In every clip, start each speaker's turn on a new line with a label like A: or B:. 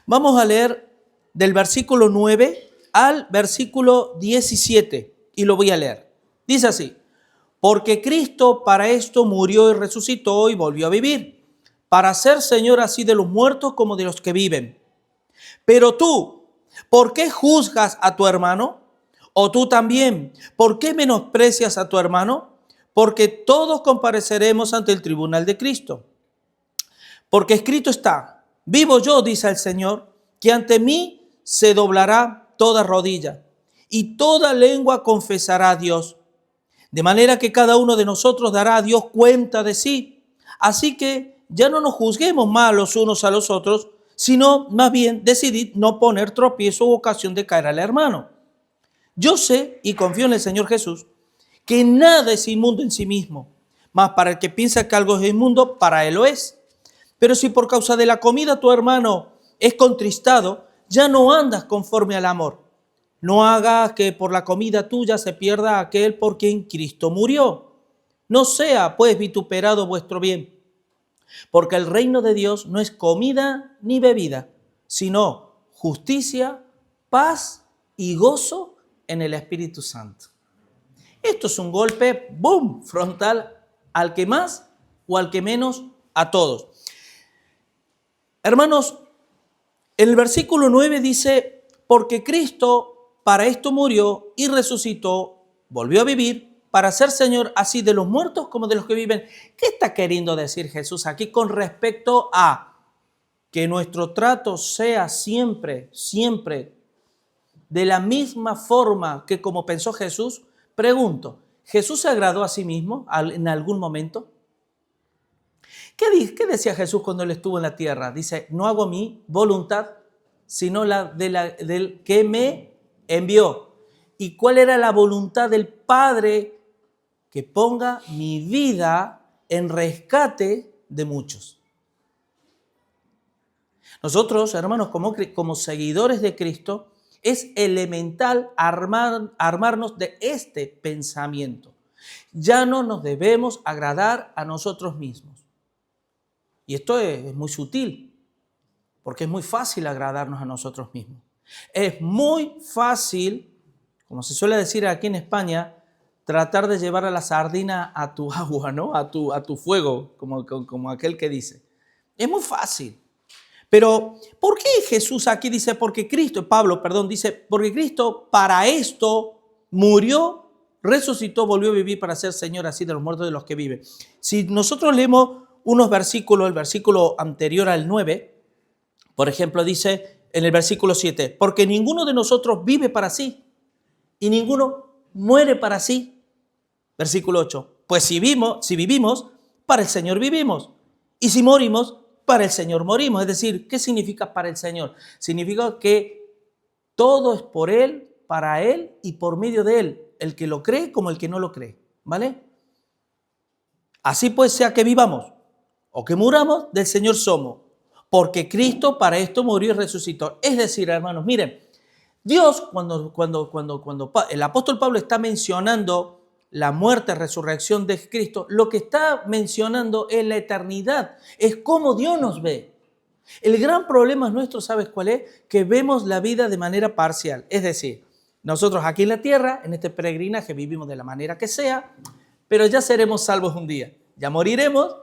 A: Vamos a leer del versículo 9 al versículo 17 y lo voy a leer. Dice así: porque Cristo para esto murió y resucitó y volvió a vivir, para ser Señor así de los muertos como de los que viven. Pero tú, ¿por qué juzgas a tu hermano? O tú también, ¿por qué menosprecias a tu hermano? Porque todos compareceremos ante el tribunal de Cristo. Porque escrito está: vivo yo, dice el Señor, que ante mí se doblará toda rodilla y toda lengua confesará a Dios. De manera que cada uno de nosotros dará a Dios cuenta de sí. Así que ya no nos juzguemos más los unos a los otros, sino más bien decidid no poner tropiezo u ocasión de caer al hermano. Yo sé y confío en el Señor Jesús que nada es inmundo en sí mismo, mas para el que piensa que algo es inmundo, para él lo es. Pero si por causa de la comida tu hermano es contristado, ya no andas conforme al amor. No hagas que por la comida tuya se pierda aquel por quien Cristo murió. No sea pues vituperado vuestro bien, porque el reino de Dios no es comida ni bebida, sino justicia, paz y gozo en el Espíritu Santo. Esto es un golpe, boom, frontal al que más o al que menos, a todos. Hermanos, en el versículo 9 dice: porque Cristo para esto murió y resucitó, volvió a vivir, para ser Señor así de los muertos como de los que viven. ¿Qué está queriendo decir Jesús aquí con respecto a que nuestro trato sea siempre, siempre de la misma forma que como pensó Jesús? Pregunto, ¿Jesús se agradó a sí mismo en algún momento? ¿Qué decía Jesús cuando él estuvo en la tierra? Dice: no hago mi voluntad, sino la del que me envió. ¿Y cuál era la voluntad del Padre? Que ponga mi vida en rescate de muchos. Nosotros, hermanos, como seguidores de Cristo, es elemental armarnos de este pensamiento. Ya no nos debemos agradar a nosotros mismos. Y esto es muy sutil, porque es muy fácil agradarnos a nosotros mismos. Es muy fácil, como se suele decir aquí en España, tratar de llevar a la sardina a tu agua, ¿no? A tu fuego, como aquel que dice. Es muy fácil. Pero, ¿por qué Jesús aquí dice, Pablo dice, porque Cristo para esto murió, resucitó, volvió a vivir para ser Señor así de los muertos de los que viven? Si nosotros leemos unos versículos, el versículo anterior al 9, por ejemplo, dice en el versículo 7, porque ninguno de nosotros vive para sí y ninguno muere para sí. Versículo 8, pues si vivimos, para el Señor vivimos, y si morimos, para el Señor morimos. Es decir, ¿qué significa para el Señor? Significa que todo es por Él, para Él y por medio de Él, el que lo cree como el que no lo cree, ¿vale? Así pues, sea que vivamos o que muramos, del Señor somos, porque Cristo para esto murió y resucitó. Es decir, hermanos, miren, Dios, cuando el apóstol Pablo está mencionando la muerte, resurrección de Cristo, lo que está mencionando es la eternidad, es cómo Dios nos ve. El gran problema nuestro, ¿sabes cuál es? Que vemos la vida de manera parcial. Es decir, nosotros aquí en la tierra, en este peregrinaje, vivimos de la manera que sea, pero ya seremos salvos un día. Ya moriremos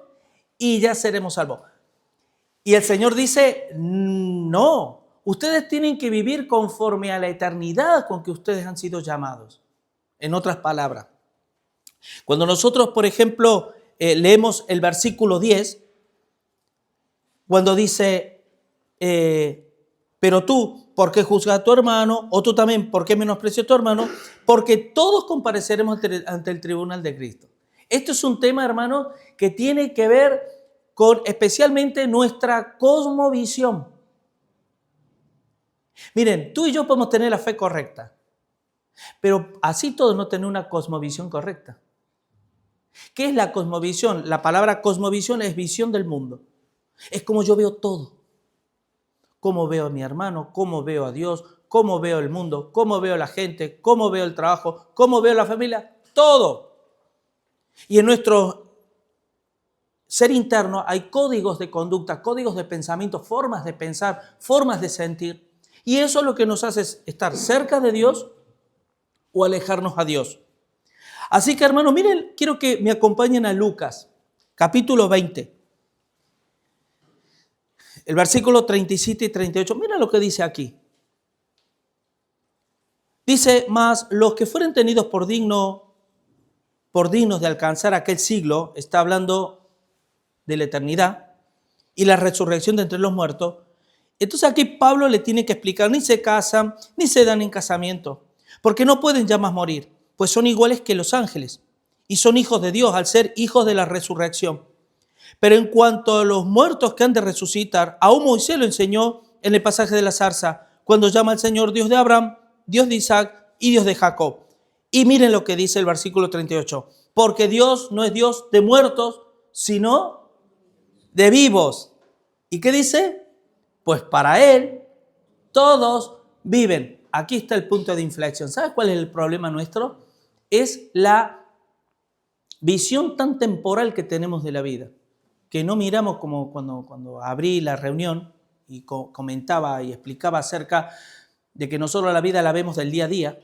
A: y ya seremos salvos. Y el Señor dice, no, ustedes tienen que vivir conforme a la eternidad con que ustedes han sido llamados. En otras palabras, cuando nosotros, por ejemplo, leemos el versículo 10, cuando dice, pero tú, ¿por qué juzgas a tu hermano? O tú también, ¿por qué menosprecias a tu hermano? Porque todos compareceremos ante el tribunal de Cristo. Esto es un tema, hermano, que tiene que ver con especialmente nuestra cosmovisión. Miren, tú y yo podemos tener la fe correcta, pero así todos no tener una cosmovisión correcta. ¿Qué es la cosmovisión? La palabra cosmovisión es visión del mundo. Es como yo veo todo. Cómo veo a mi hermano, cómo veo a Dios, cómo veo el mundo, cómo veo a la gente, cómo veo el trabajo, cómo veo la familia, todo. Y en nuestros ser interno, hay códigos de conducta, códigos de pensamiento, formas de pensar, formas de sentir. Y eso es lo que nos hace estar cerca de Dios o alejarnos a Dios. Así que, hermanos, miren, quiero que me acompañen a Lucas, capítulo 20. El versículo 37 y 38. Mira lo que dice aquí. Dice, mas los que fueren tenidos por dignos de alcanzar aquel siglo, está hablando de la eternidad y la resurrección de entre los muertos. Entonces aquí Pablo le tiene que explicar, ni se casan, ni se dan en casamiento, porque no pueden ya más morir, pues son iguales que los ángeles y son hijos de Dios al ser hijos de la resurrección. Pero en cuanto a los muertos que han de resucitar, aún Moisés lo enseñó en el pasaje de la zarza, cuando llama al Señor Dios de Abraham, Dios de Isaac y Dios de Jacob. Y miren lo que dice el versículo 38. Porque Dios no es Dios de muertos, sino de vivos. ¿Y qué dice? Pues para Él todos viven. Aquí está el punto de inflexión. ¿Sabes cuál es el problema nuestro? Es la visión tan temporal que tenemos de la vida, que no miramos como cuando abrí la reunión y comentaba y explicaba acerca de que nosotros la vida la vemos del día a día,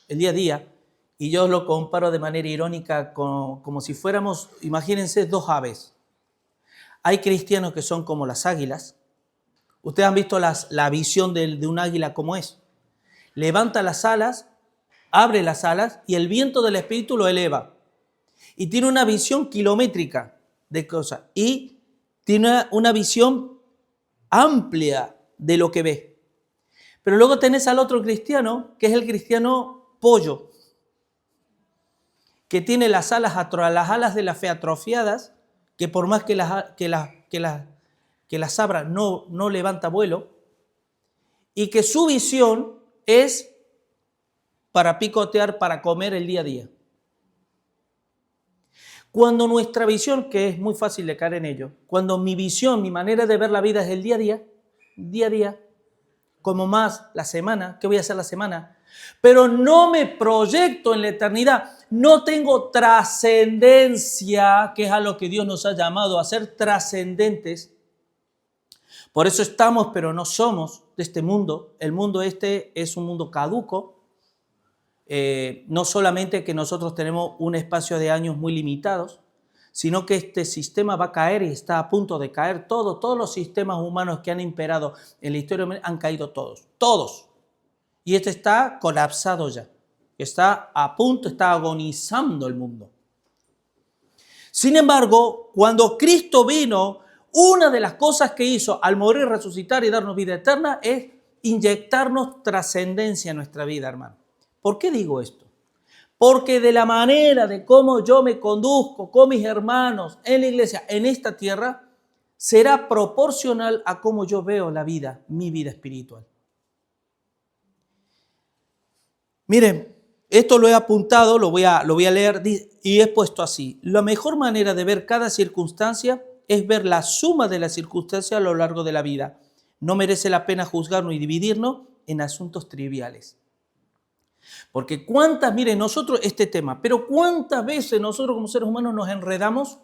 A: el día a día, y yo lo comparo de manera irónica como si fuéramos, imagínense, dos aves. Hay cristianos que son como las águilas. Ustedes han visto la visión de un águila como es. Levanta las alas, abre las alas y el viento del Espíritu lo eleva. Y tiene una visión kilométrica de cosas. Y tiene una visión amplia de lo que ve. Pero luego tenés al otro cristiano, que es el cristiano pollo, que tiene las alas de la fe atrofiadas, que por más que las abra no levanta vuelo, y que su visión es para picotear, para comer el día a día. Cuando nuestra visión, que es muy fácil de caer en ello, cuando mi visión, mi manera de ver la vida es el día a día, como más la semana, ¿qué voy a hacer la semana? Pero no me proyecto en la eternidad, no tengo trascendencia, que es a lo que Dios nos ha llamado, a ser trascendentes. Por eso estamos, pero no somos de este mundo. El mundo este es un mundo caduco. No solamente que nosotros tenemos un espacio de años muy limitados, sino que este sistema va a caer y está a punto de caer. Todos los sistemas humanos que han imperado en la historia han caído todos. Y este está colapsado ya, está a punto, está agonizando el mundo. Sin embargo, cuando Cristo vino, una de las cosas que hizo al morir, resucitar y darnos vida eterna es inyectarnos trascendencia en nuestra vida, hermano. ¿Por qué digo esto? Porque de la manera de cómo yo me conduzco con mis hermanos en la iglesia, en esta tierra, será proporcional a cómo yo veo la vida, mi vida espiritual. Miren, esto lo he apuntado, lo voy a leer y he puesto así. La mejor manera de ver cada circunstancia es ver la suma de las circunstancias a lo largo de la vida. No merece la pena juzgarnos y dividirnos en asuntos triviales. Porque miren, nosotros este tema, pero cuántas veces nosotros como seres humanos nos enredamos,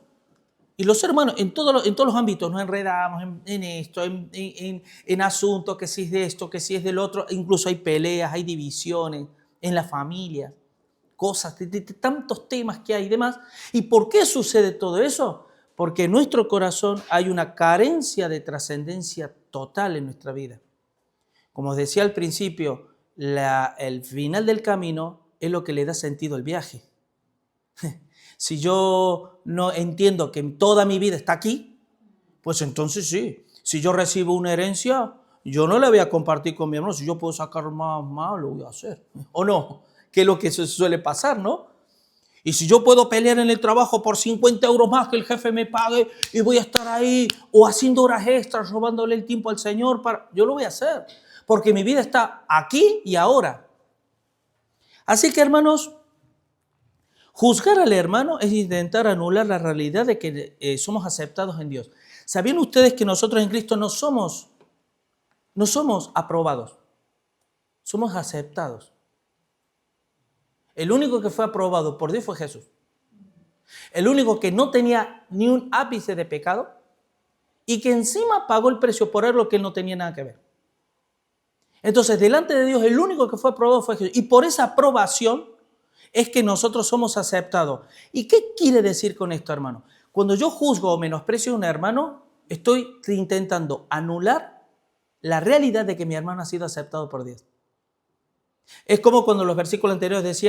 A: y los seres humanos en todos los ámbitos nos enredamos en esto, en asuntos, que si es de esto, que si es del otro, incluso hay peleas, hay divisiones en la familia, cosas, de tantos temas que hay y demás. ¿Y por qué sucede todo eso? Porque en nuestro corazón hay una carencia de trascendencia total en nuestra vida. Como os decía al principio, el final del camino es lo que le da sentido al viaje. Si yo no entiendo que toda mi vida está aquí, pues entonces sí. Si yo recibo una herencia, yo no la voy a compartir con mi hermano. Si yo puedo sacar más, lo voy a hacer. ¿O no? Que es lo que suele pasar, ¿no? Y si yo puedo pelear en el trabajo por 50 euros más que el jefe me pague y voy a estar ahí o haciendo horas extras, robándole el tiempo al Señor, yo lo voy a hacer. Porque mi vida está aquí y ahora. Así que, hermanos, juzgar al hermano es intentar anular la realidad de que somos aceptados en Dios. ¿Sabían ustedes que nosotros en Cristo no somos aprobados? Somos aceptados. El único que fue aprobado por Dios fue Jesús. el único que no tenía ni un ápice de pecado y que encima pagó el precio por él lo que él no tenía nada que ver. Entonces, delante de Dios, el único que fue aprobado fue Jesús. Y por esa aprobación es que nosotros somos aceptados. ¿Y qué quiere decir con esto, hermano? Cuando yo juzgo o menosprecio a un hermano, estoy intentando anular la realidad de que mi hermano ha sido aceptado por Dios. Es como cuando los versículos anteriores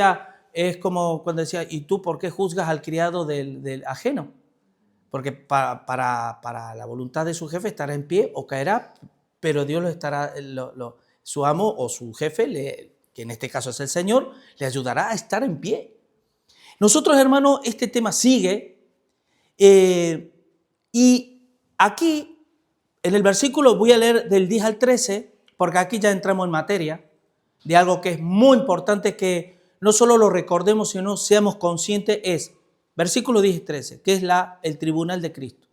A: es como cuando decía, ¿y tú por qué juzgas al criado del ajeno? Porque para la voluntad de su jefe estará en pie o caerá, pero Dios su amo o su jefe, que en este caso es el Señor, le ayudará a estar en pie. Nosotros, hermanos, este tema sigue y aquí en el versículo voy a leer del 10 al 13, porque aquí ya entramos en materia de algo que es muy importante que no solo lo recordemos, sino seamos conscientes, es versículo 10 y 13, que es el tribunal de Cristo.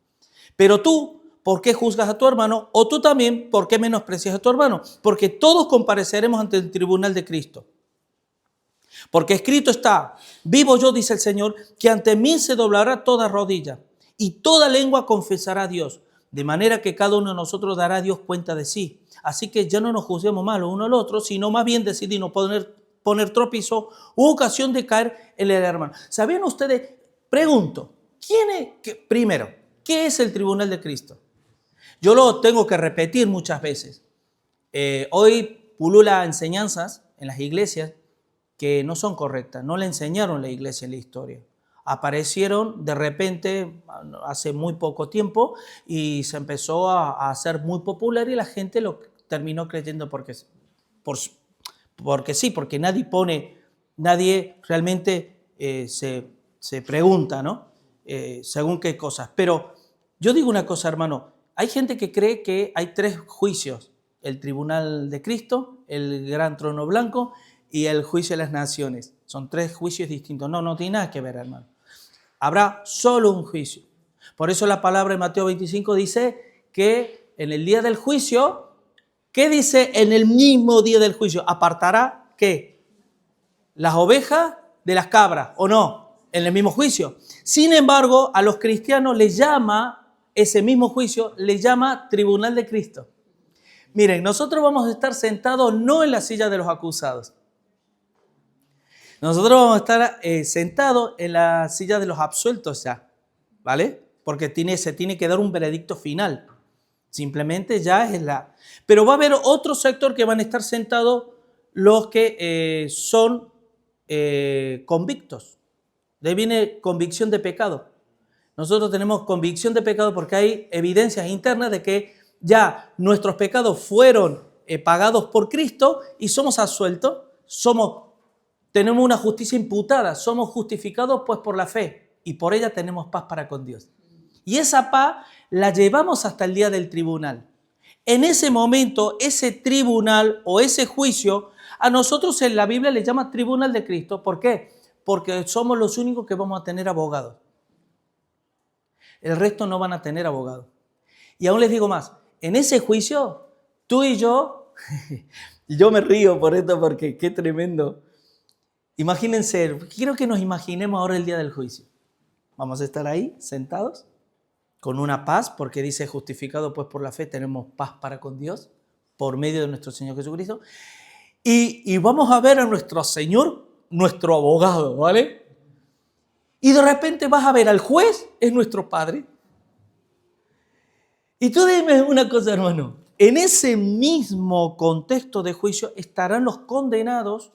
A: Pero tú, ¿por qué juzgas a tu hermano? O tú también, ¿por qué menosprecias a tu hermano? Porque todos compareceremos ante el tribunal de Cristo. Porque escrito está, vivo yo, dice el Señor, que ante mí se doblará toda rodilla y toda lengua confesará a Dios. De manera que cada uno de nosotros dará a Dios cuenta de sí. Así que ya no nos juzguemos mal uno al otro, sino más bien decidimos poner tropiezo u ocasión de caer en el hermano. ¿Sabían ustedes? Pregunto, primero, ¿qué es el tribunal de Cristo? Yo lo tengo que repetir muchas veces. Hoy pulula enseñanzas en las iglesias que no son correctas, no le enseñaron la iglesia en la historia. Aparecieron de repente hace muy poco tiempo y se empezó a hacer muy popular y la gente lo terminó creyendo porque sí, porque nadie realmente se pregunta, ¿no? Según qué cosas. Pero yo digo una cosa, hermano, hay gente que cree que hay 3 juicios, el tribunal de Cristo, el gran trono blanco y el juicio de las naciones. Son 3 juicios distintos. No tiene nada que ver, hermano. Habrá solo un juicio. Por eso la palabra en Mateo 25 dice que en el día del juicio, ¿qué dice en el mismo día del juicio? Apartará, ¿qué? Las ovejas de las cabras, ¿o no? En el mismo juicio. Sin embargo, a los cristianos les llama, ese mismo juicio, les llama tribunal de Cristo. Miren, nosotros vamos a estar sentados no en la silla de los acusados. Nosotros vamos a estar sentados en la silla de los absueltos ya, ¿vale? Porque se tiene que dar un veredicto final. Simplemente ya es Pero va a haber otro sector que van a estar sentados los que son convictos. De ahí viene convicción de pecado. Nosotros tenemos convicción de pecado porque hay evidencias internas de que ya nuestros pecados fueron pagados por Cristo y somos absueltos, tenemos una justicia imputada, somos justificados pues por la fe y por ella tenemos paz para con Dios. Y esa paz la llevamos hasta el día del tribunal. En ese momento, ese tribunal o ese juicio, a nosotros en la Biblia le llama tribunal de Cristo. ¿Por qué? Porque somos los únicos que vamos a tener abogados. El resto no van a tener abogados. Y aún les digo más, en ese juicio, tú y yo, y yo me río por esto porque qué tremendo. Imagínense, quiero que nos imaginemos ahora el día del juicio. Vamos a estar ahí sentados con una paz, porque dice justificado pues por la fe tenemos paz para con Dios por medio de nuestro Señor Jesucristo. Y vamos a ver a nuestro Señor, nuestro abogado, ¿vale? Y de repente vas a ver al juez, es nuestro Padre. Y tú dime una cosa, hermano. En ese mismo contexto de juicio estarán los condenados,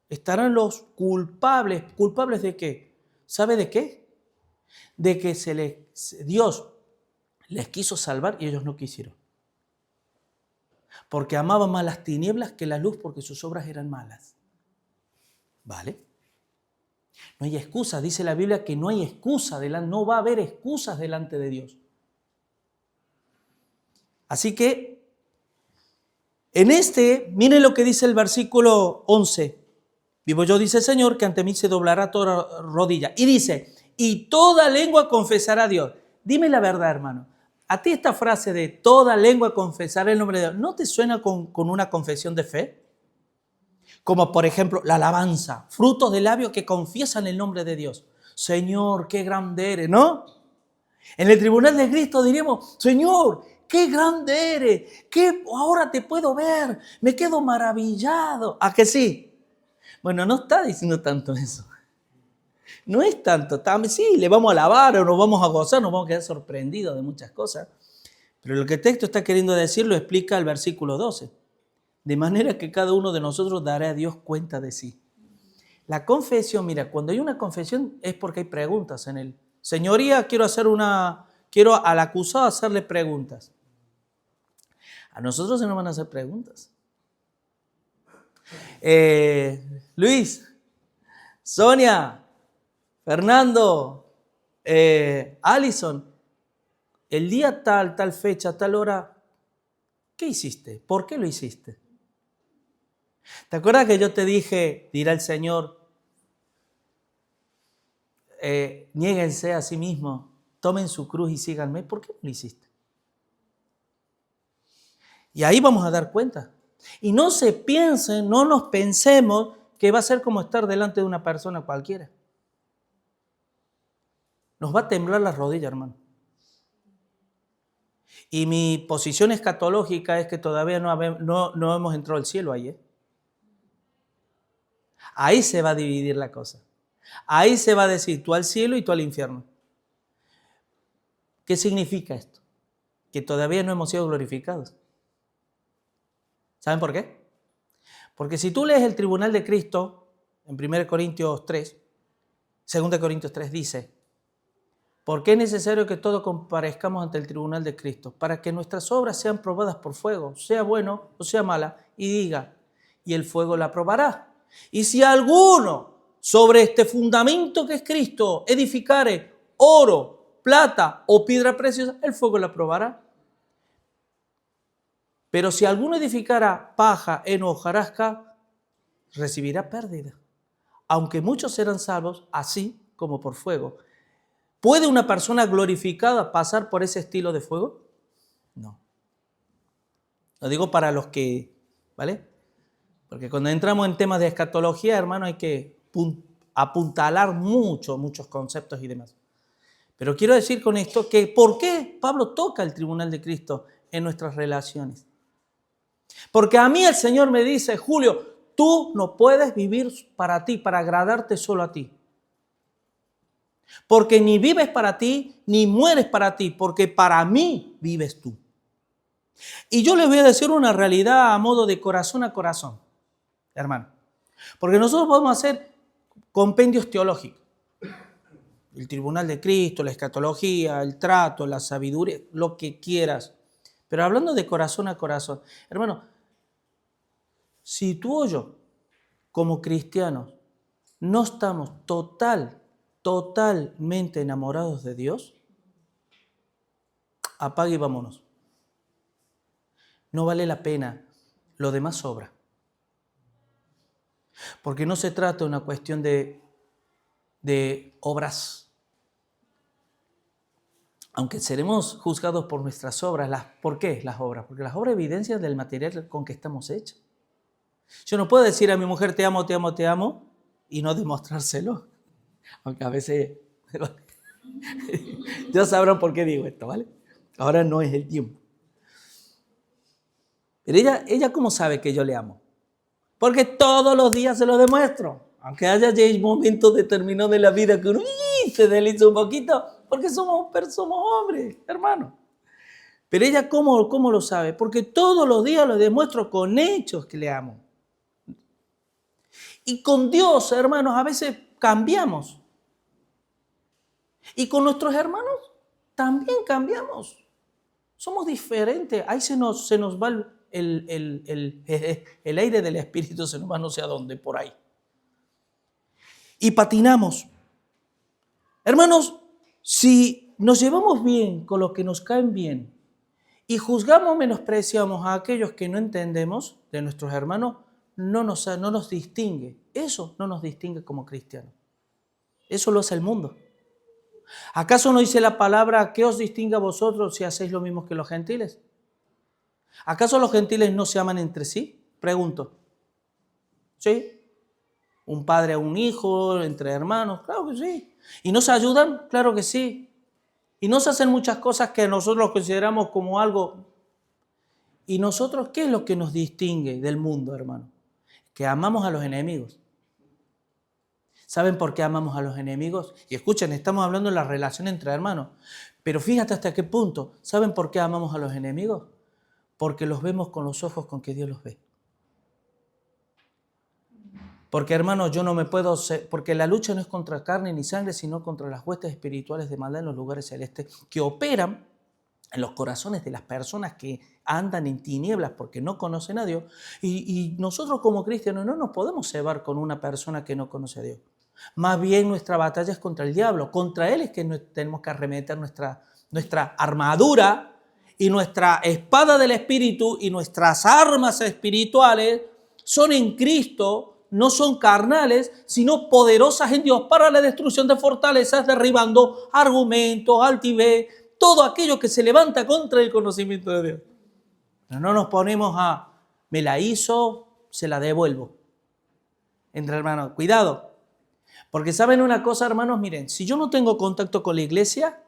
A: estarán los culpables. ¿Culpables de qué? ¿Sabe de qué? De que Dios les quiso salvar y ellos no quisieron. Porque amaban más las tinieblas que la luz porque sus obras eran malas. ¿Vale? No hay excusa, dice la Biblia que no hay excusa, no va a haber excusas delante de Dios. Así que, miren lo que dice el versículo 11. Vivo yo, dice el Señor, que ante mí se doblará toda rodilla. Y dice, y toda lengua confesará a Dios. Dime la verdad, hermano. ¿A ti esta frase de toda lengua confesará el nombre de Dios, no te suena con una confesión de fe? Como por ejemplo la alabanza, frutos de labios que confiesan el nombre de Dios. Señor, qué grande eres, ¿no? En el tribunal de Cristo diríamos, Señor, qué grande eres, ahora te puedo ver, me quedo maravillado. ¿A que sí? Bueno, no está diciendo tanto eso. No es tanto, sí, le vamos a alabar o nos vamos a gozar, nos vamos a quedar sorprendidos de muchas cosas. Pero lo que el texto está queriendo decir lo explica el versículo 12. De manera que cada uno de nosotros dará a Dios cuenta de sí. La confesión, mira, cuando hay una confesión es porque hay preguntas en él. Señoría, quiero al acusado hacerle preguntas. A nosotros se nos van a hacer preguntas. Luis, Sonia, Fernando, Alison, el día tal fecha, tal hora, ¿qué hiciste? ¿Por qué lo hiciste? ¿Te acuerdas que yo te dije, dirá el Señor, niéguense a sí mismos, tomen su cruz y síganme? ¿Por qué lo hiciste? Y ahí vamos a dar cuenta. Y no nos pensemos que va a ser como estar delante de una persona cualquiera. Nos va a temblar la rodilla, hermano. Y mi posición escatológica es que todavía no hemos entrado al cielo ahí. Ahí se va a dividir la cosa. Ahí se va a decir tú al cielo y tú al infierno. ¿Qué significa esto? Que todavía no hemos sido glorificados. ¿Saben por qué? Porque si tú lees el tribunal de Cristo, en 1 Corintios 3, 2 Corintios 3 dice, porque es necesario que todos comparezcamos ante el tribunal de Cristo, para que nuestras obras sean probadas por fuego, sea bueno o sea mala, y diga, y el fuego la probará. Y si alguno sobre este fundamento que es Cristo edificare oro, plata o piedra preciosa, el fuego la probará. Pero si alguno edificara paja, heno, hojarasca, recibirá pérdida. Aunque muchos serán salvos, así como por fuego. ¿Puede una persona glorificada pasar por ese estilo de fuego? No. Lo digo para los que, ¿vale? Porque cuando entramos en temas de escatología, hermano, hay que apuntalar muchos conceptos y demás. Pero quiero decir con esto que ¿por qué Pablo toca el tribunal de Cristo en nuestras relaciones? Porque a mí el Señor me dice, Julio, tú no puedes vivir para ti, para agradarte solo a ti. Porque ni vives para ti, ni mueres para ti, porque para mí vives tú. Y yo les voy a decir una realidad a modo de corazón a corazón, hermano. Porque nosotros podemos hacer compendios teológicos. El tribunal de Cristo, la escatología, el trato, la sabiduría, lo que quieras. Pero hablando de corazón a corazón, hermano, si tú o yo, como cristianos, no estamos totalmente enamorados de Dios, apague y vámonos. No vale la pena, lo demás sobra. Porque no se trata de una cuestión de obras. Aunque seremos juzgados por nuestras obras, ¿por qué las obras? Porque las obras evidencian del material con que estamos hechos. Yo no puedo decir a mi mujer te amo, te amo, te amo y no demostrárselo. Aunque a veces ya sabrán por qué digo esto, ¿vale? Ahora no es el tiempo. Pero ella ¿cómo sabe que yo le amo? Porque todos los días se lo demuestro. Aunque haya momentos determinados de la vida que uno se desliza un poquito, porque somos hombres, hermano. Pero ella ¿cómo lo sabe? Porque todos los días lo demuestro con hechos que le amo. Y con Dios, hermanos, a veces cambiamos. Y con nuestros hermanos también cambiamos. Somos diferentes. Ahí se nos va el aire del Espíritu, se nos va no sé a dónde, por ahí. Y patinamos. Hermanos, si nos llevamos bien con los que nos caen bien y juzgamos, menospreciamos a aquellos que no entendemos de nuestros hermanos, no nos distingue. Eso no nos distingue como cristianos. Eso lo hace el mundo. ¿Acaso no dice la palabra qué os distingue a vosotros si hacéis lo mismo que los gentiles? ¿Acaso los gentiles no se aman entre sí? Pregunto. ¿Sí? Un padre a un hijo, entre hermanos, claro que sí. ¿Y no se ayudan? Claro que sí. Y no se hacen muchas cosas que nosotros consideramos como algo. ¿Y nosotros qué es lo que nos distingue del mundo, hermano? Que amamos a los enemigos. ¿Saben por qué amamos a los enemigos? Y escuchen, estamos hablando de la relación entre hermanos. Pero fíjate hasta qué punto. ¿Saben por qué amamos a los enemigos? Porque los vemos con los ojos con que Dios los ve. Porque, hermanos, yo no me puedo... Porque la lucha no es contra carne ni sangre, sino contra las huestes espirituales de maldad en los lugares celestes que operan en los corazones de las personas que andan en tinieblas porque no conocen a Dios. Y nosotros como cristianos no nos podemos cebar con una persona que no conoce a Dios. Más bien nuestra batalla es contra el diablo. Contra él es que tenemos que arremeter nuestra armadura y nuestra espada del Espíritu y nuestras armas espirituales son en Cristo. No son carnales, sino poderosas en Dios para la destrucción de fortalezas, derribando argumentos, altivez, todo aquello que se levanta contra el conocimiento de Dios. Pero no nos ponemos a, me la hizo, se la devuelvo. Entre hermanos, cuidado. Porque saben una cosa, hermanos, miren, si yo no tengo contacto con la iglesia,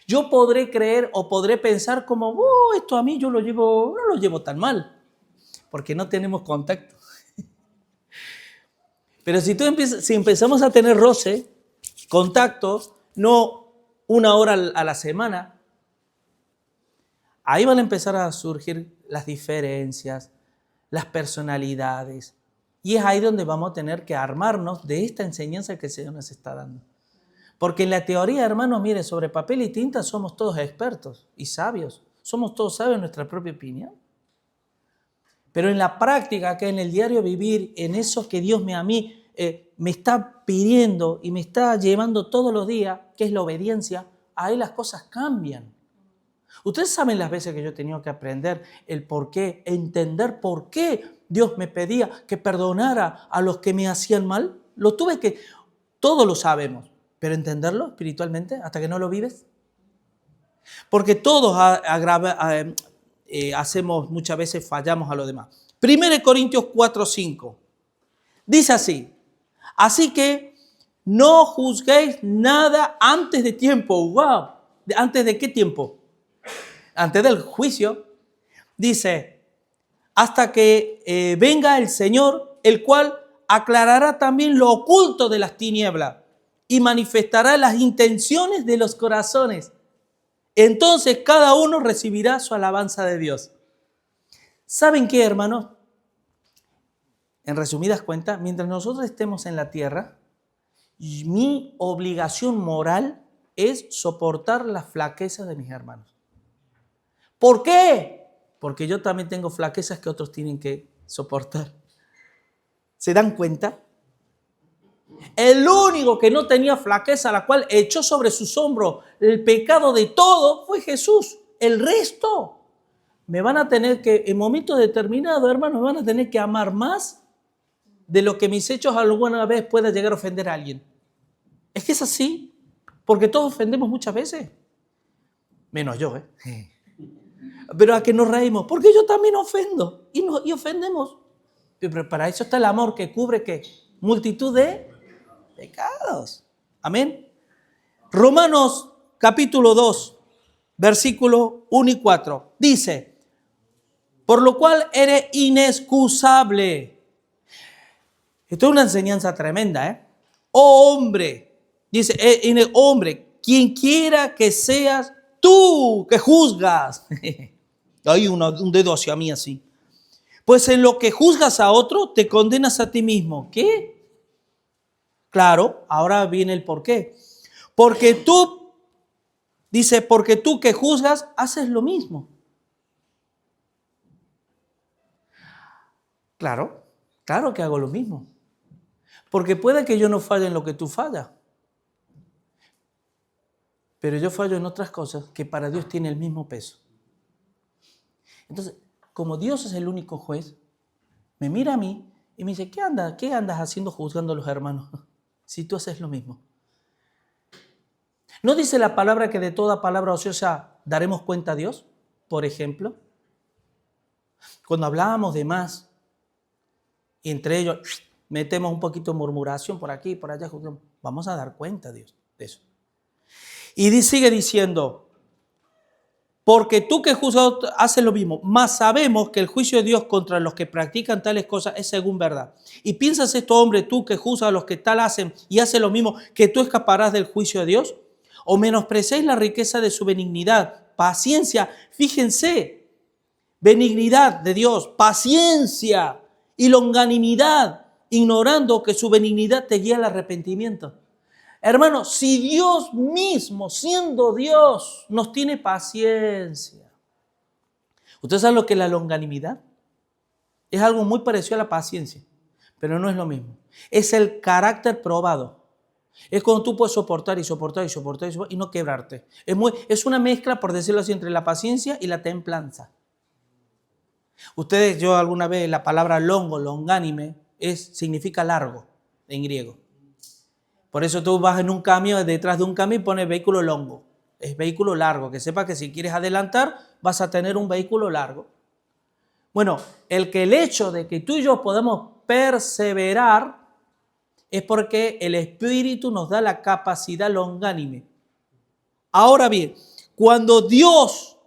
A: yo podré creer o podré pensar como, esto a mí yo no lo llevo tan mal, porque no tenemos contacto. Pero si empezamos a tener roce, contacto, no 1 hora a la semana, ahí van a empezar a surgir las diferencias, las personalidades. Y es ahí donde vamos a tener que armarnos de esta enseñanza que el Señor nos está dando. Porque en la teoría, hermanos, mire, sobre papel y tinta somos todos expertos y sabios. Somos todos sabios en nuestra propia opinión. Pero en la práctica, que en el diario vivir, en eso que Dios me está pidiendo y me está llevando todos los días, que es la obediencia, ahí las cosas cambian. Ustedes saben las veces que yo he tenido que aprender el por qué, entender por qué Dios me pedía que perdonara a los que me hacían mal. Todos lo sabemos, pero entenderlo espiritualmente hasta que no lo vives. Porque todos hacemos, muchas veces fallamos a los demás. 1 Corintios 4:5. Dice así, así que no juzguéis nada antes de tiempo. ¡Wow! ¿Antes de qué tiempo? Antes del juicio. Dice, hasta que venga el Señor, el cual aclarará también lo oculto de las tinieblas y manifestará las intenciones de los corazones. Entonces cada uno recibirá su alabanza de Dios. ¿Saben qué, hermanos? En resumidas cuentas, mientras nosotros estemos en la tierra, mi obligación moral es soportar las flaquezas de mis hermanos. ¿Por qué? Porque yo también tengo flaquezas que otros tienen que soportar. ¿Se dan cuenta? El único que no tenía flaqueza, la cual echó sobre sus hombros el pecado de todo, fue Jesús. El resto me van a tener que, en momentos determinados, hermanos, me van a tener que amar más de lo que mis hechos alguna vez pueda llegar a ofender a alguien. Es que es así, porque todos ofendemos muchas veces. Menos yo, Pero a que nos reímos, porque yo también ofendo y ofendemos. Pero para eso está el amor que cubre ¿qué? Multitud de pecados. Amén. Romanos capítulo 2, versículos 1 y 4. Dice, por lo cual eres inexcusable. Esto es una enseñanza tremenda, Oh hombre, dice, hombre, quien quiera que seas tú que juzgas. Hay un dedo hacia mí así. Pues en lo que juzgas a otro, te condenas a ti mismo. ¿Qué? Claro, ahora viene el por qué. Porque tú que juzgas, haces lo mismo. Claro que hago lo mismo. Porque puede que yo no falle en lo que tú fallas. Pero yo fallo en otras cosas que para Dios tiene el mismo peso. Entonces, como Dios es el único juez, me mira a mí y me dice, ¿qué andas haciendo juzgando a los hermanos? Si tú haces lo mismo. ¿No dice la palabra que de toda palabra ociosa daremos cuenta a Dios? Por ejemplo, cuando hablábamos de más, y entre ellos metemos un poquito de murmuración por aquí, por allá, vamos a dar cuenta, Dios, de eso. Y sigue diciendo, porque tú que juzgas haces lo mismo, mas sabemos que el juicio de Dios contra los que practican tales cosas es según verdad. Y piensas esto, hombre, tú que juzgas a los que tal hacen y haces lo mismo, que tú escaparás del juicio de Dios. O menospreciáis la riqueza de su benignidad, paciencia, fíjense, benignidad de Dios, paciencia y longanimidad, ignorando que su benignidad te guía al arrepentimiento. Hermanos, si Dios mismo, siendo Dios, nos tiene paciencia. ¿Ustedes saben lo que es la longanimidad? Es algo muy parecido a la paciencia, pero no es lo mismo. Es el carácter probado. Es cuando tú puedes soportar y soportar y soportar y soportar y no quebrarte. Es una mezcla, por decirlo así, entre la paciencia y la templanza. Ustedes, yo alguna vez, la palabra longánime, significa largo en griego. Por eso tú vas en un camión, detrás de un camión pones vehículo longo. Es vehículo largo, que sepa que si quieres adelantar vas a tener un vehículo largo. Bueno, el hecho de que tú y yo podamos perseverar es porque el Espíritu nos da la capacidad longánime. Ahora bien, cuando Dios,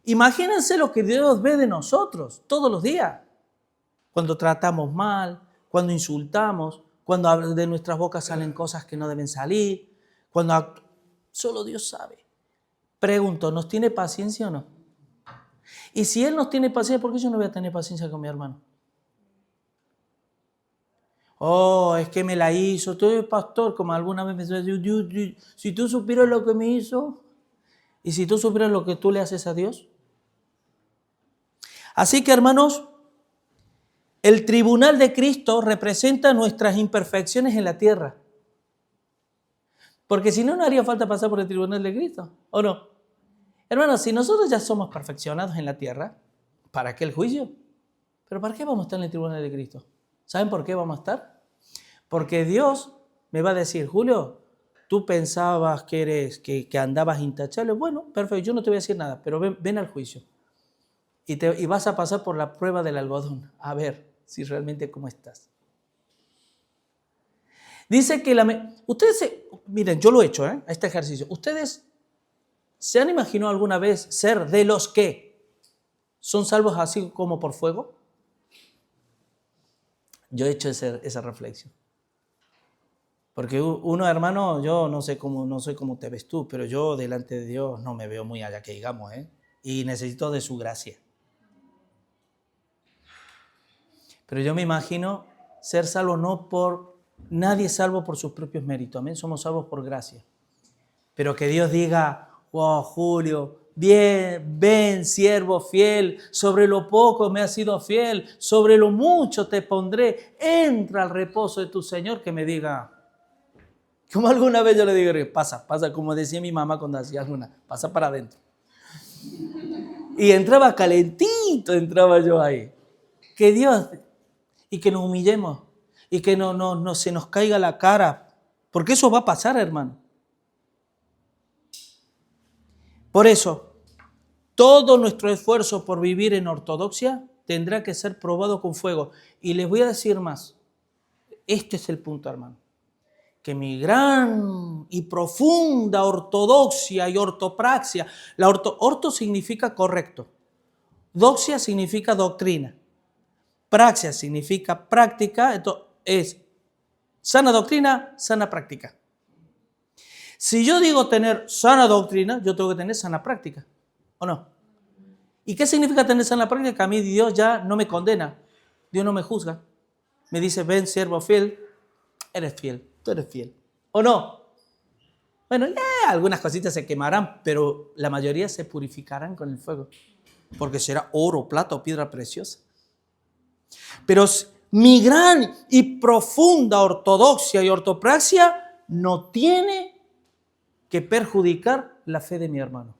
A: imagínense lo que Dios ve de nosotros todos los días. Cuando tratamos mal, cuando insultamos, cuando de nuestras bocas salen cosas que no deben salir, solo Dios sabe. Pregunto, ¿nos tiene paciencia o no? Y si Él nos tiene paciencia, ¿por qué yo no voy a tener paciencia con mi hermano? Oh, es que me la hizo. Tú eres pastor, como alguna vez me dijo, si tú supieras lo que me hizo, y si tú supieras lo que tú le haces a Dios. Así que, hermanos, el tribunal de Cristo representa nuestras imperfecciones en la tierra. Porque si no, no haría falta pasar por el tribunal de Cristo, ¿o no? Hermanos, si nosotros ya somos perfeccionados en la tierra, ¿para qué el juicio? ¿Pero para qué vamos a estar en el tribunal de Cristo? ¿Saben por qué vamos a estar? Porque Dios me va a decir, Julio, tú pensabas que andabas intachable. Bueno, perfecto, yo no te voy a decir nada, pero ven al juicio. Y vas a pasar por la prueba del algodón, a ver si realmente cómo estás. Dice que miren, yo lo he hecho, a este ejercicio. ¿Ustedes se han imaginado alguna vez ser de los que son salvos así como por fuego? Yo he hecho esa reflexión. Porque uno, hermano, yo no soy como te ves tú, pero yo delante de Dios no me veo muy allá que digamos, y necesito de su gracia. Pero yo me imagino ser salvo nadie es salvo por sus propios méritos, amén, somos salvos por gracia. Pero que Dios diga, wow, Julio, bien, ven, siervo fiel, sobre lo poco me has sido fiel, sobre lo mucho te pondré, entra al reposo de tu Señor, que me diga, como alguna vez yo le digo, pasa, como decía mi mamá cuando hacía alguna, pasa para adentro. Y entraba calentito, entraba yo ahí. Que Dios, y que nos humillemos, y que no se nos caiga la cara, porque eso va a pasar, hermano. Por eso, todo nuestro esfuerzo por vivir en ortodoxia tendrá que ser probado con fuego. Y les voy a decir más, este es el punto, hermano. Que mi gran y profunda ortodoxia y ortopraxia, orto significa correcto, doxia significa doctrina, praxia significa práctica, entonces es sana doctrina, sana práctica. Si yo digo tener sana doctrina, yo tengo que tener sana práctica, ¿o no? ¿Y qué significa tener sana práctica? Que a mí Dios ya no me condena, Dios no me juzga, me dice, ven, siervo fiel, eres fiel. Tú eres fiel, ¿o no? Bueno, algunas cositas se quemarán, pero la mayoría se purificarán con el fuego, porque será oro, plata o piedra preciosa. Pero mi gran y profunda ortodoxia y ortopraxia no tiene que perjudicar la fe de mi hermano.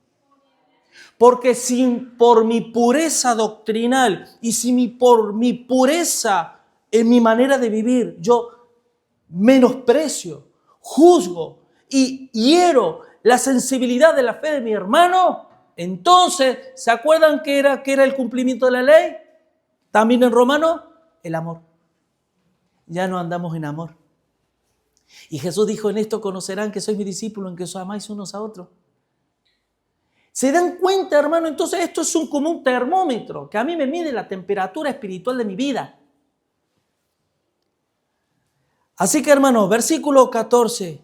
A: Porque si por mi pureza doctrinal y si por mi pureza en mi manera de vivir yo menosprecio, juzgo y hiero la sensibilidad de la fe de mi hermano, entonces, ¿se acuerdan que era el cumplimiento de la ley? También en Romano, el amor. ya no andamos en amor. Y Jesús dijo, en esto conocerán que sois mis discípulos, en que os amáis unos a otros. ¿Se dan cuenta, hermano? Entonces esto es como un termómetro que a mí me mide la temperatura espiritual de mi vida. Así que, hermano, versículo 14.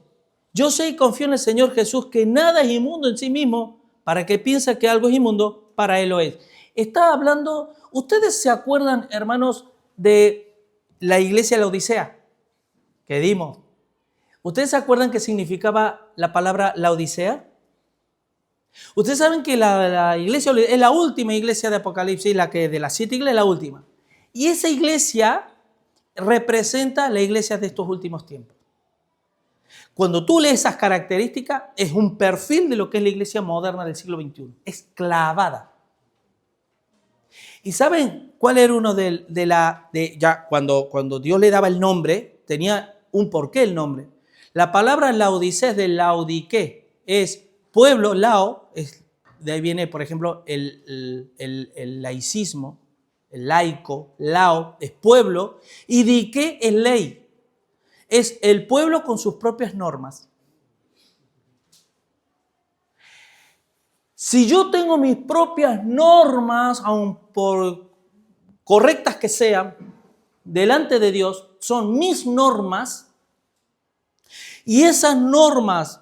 A: Yo sé y confío en el Señor Jesús que nada es inmundo en sí mismo, para que piense que algo es inmundo, para Él lo es. Está hablando, ¿ustedes se acuerdan, hermanos, de la iglesia de la Odisea que dimos? ¿Ustedes se acuerdan qué significaba la palabra la Odisea? Ustedes saben que la iglesia es la última iglesia de Apocalipsis, la que de las 7 iglesias es la última. Y esa iglesia representa la iglesia de estos últimos tiempos. Cuando tú lees esas características, es un perfil de lo que es la iglesia moderna del siglo XXI. Es clavada. ¿Y saben cuál era uno cuando Dios le daba el nombre, tenía un porqué el nombre? La palabra Laodicea es de Laodique, es pueblo, lao, de ahí viene, por ejemplo, el laicismo, el laico, lao, es pueblo, y dique es ley. Es el pueblo con sus propias normas. Si yo tengo mis propias normas, aun por correctas que sean, delante de Dios, son mis normas, y esas normas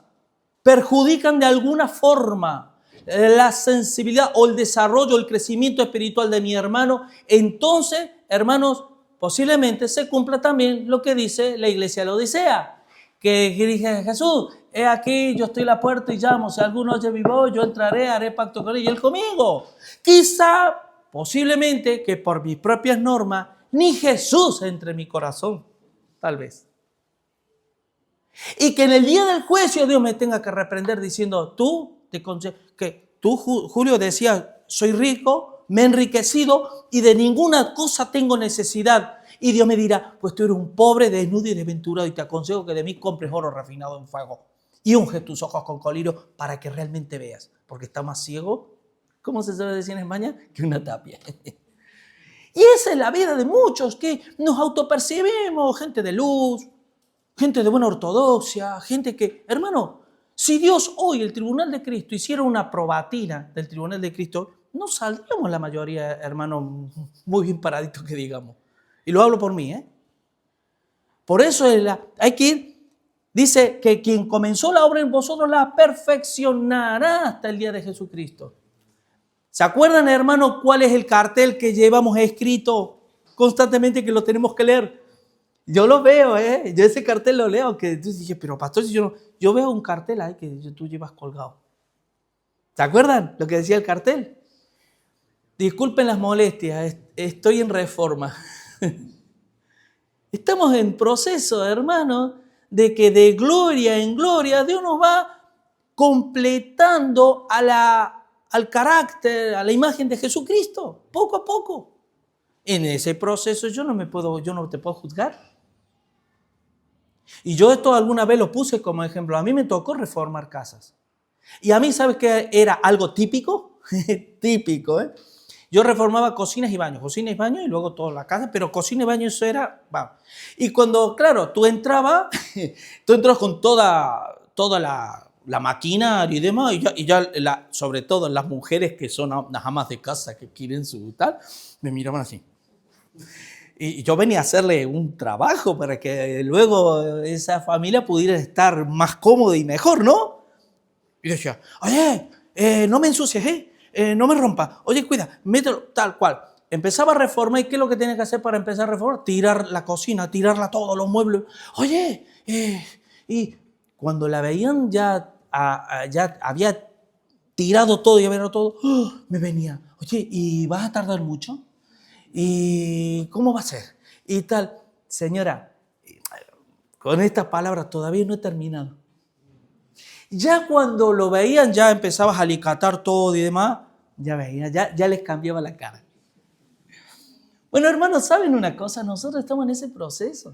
A: perjudican de alguna forma la sensibilidad o el desarrollo, el crecimiento espiritual de mi hermano, entonces, hermanos, posiblemente se cumpla también lo que dice la iglesia de la Odisea, que dice Jesús, he aquí, yo estoy a la puerta y llamo, si alguno oye mi voz, yo entraré, haré pacto con él y él conmigo. Quizá, posiblemente, que por mis propias normas, ni Jesús entre en mi corazón, tal vez. Y que en el día del juicio Dios me tenga que reprender diciendo, Julio, decía, soy rico, me he enriquecido y de ninguna cosa tengo necesidad. Y Dios me dirá, pues tú eres un pobre, desnudo y desventurado y te aconsejo que de mí compres oro refinado en fuego y unge tus ojos con colirio para que realmente veas, porque está más ciego, ¿cómo se suele decir en España? Que una tapia. Y esa es la vida de muchos que nos autopercibimos, gente de luz, gente de buena ortodoxia, gente que, hermano, si Dios hoy, el Tribunal de Cristo, hiciera una probatina del Tribunal de Cristo, no saldríamos la mayoría, hermano, muy bien paraditos que digamos. Y lo hablo por mí, ¿eh? Por eso hay que ir, dice que quien comenzó la obra en vosotros la perfeccionará hasta el día de Jesucristo. ¿Se acuerdan, hermano, cuál es el cartel que llevamos escrito constantemente que lo tenemos que leer? Yo lo veo, yo ese cartel lo leo, que tú dices, pero pastor, si yo veo un cartel ahí que tú llevas colgado. ¿Se acuerdan lo que decía el cartel? Disculpen las molestias, estoy en reforma. Estamos en proceso, hermano, de que de gloria en gloria Dios nos va completando al carácter, a la imagen de Jesucristo, poco a poco. En ese proceso yo no te puedo juzgar. Y yo esto alguna vez lo puse como ejemplo. A mí me tocó reformar casas. Y a mí, ¿sabes qué era algo típico? Típico, ¿eh? Yo reformaba cocinas y baños y luego toda la casa, pero cocina y baño eso era, vamos. Y cuando, claro, tú entrabas con toda la maquinaria y demás, y ya sobre todo las mujeres que son las amas de casa que quieren su tal, me miraban así. Y yo venía a hacerle un trabajo para que luego esa familia pudiera estar más cómoda y mejor, ¿no? Y decía, oye, no me ensucies, no me rompa. Oye, cuida, mételo tal cual. Empezaba a reformar. ¿Y qué es lo que tenía que hacer para empezar a reformar? Tirar la cocina, tirarla todos los muebles. Oye, y cuando la veían ya había tirado todo y había todo, me venía, oye, ¿y vas a tardar mucho? ¿Y cómo va a ser? Y tal, señora, con estas palabras todavía no he terminado. Ya cuando lo veían, ya empezabas a alicatar todo y demás, ya veían, ya les cambiaba la cara. Bueno, hermanos, ¿saben una cosa? Nosotros estamos en ese proceso.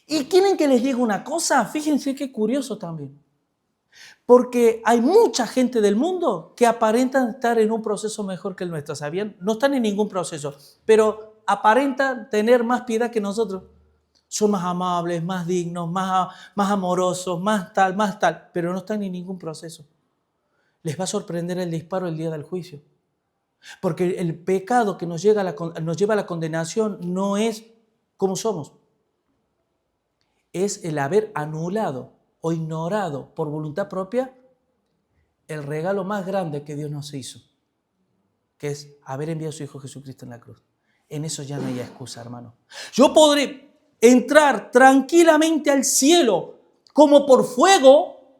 A: ¿Y quieren que les diga una cosa? Fíjense qué curioso también. Porque hay mucha gente del mundo que aparentan estar en un proceso mejor que el nuestro, ¿sabían? No están en ningún proceso, pero aparentan tener más piedad que nosotros. Son más amables, más dignos, más amorosos, más tal, pero no están en ningún proceso. Les va a sorprender el disparo el día del juicio. Porque el pecado que nos lleva a la condenación no es como somos. Es el haber anulado o ignorado por voluntad propia el regalo más grande que Dios nos hizo, que es haber enviado a su Hijo Jesucristo en la cruz. En eso ya no hay excusa, hermano. Yo podré entrar tranquilamente al cielo como por fuego,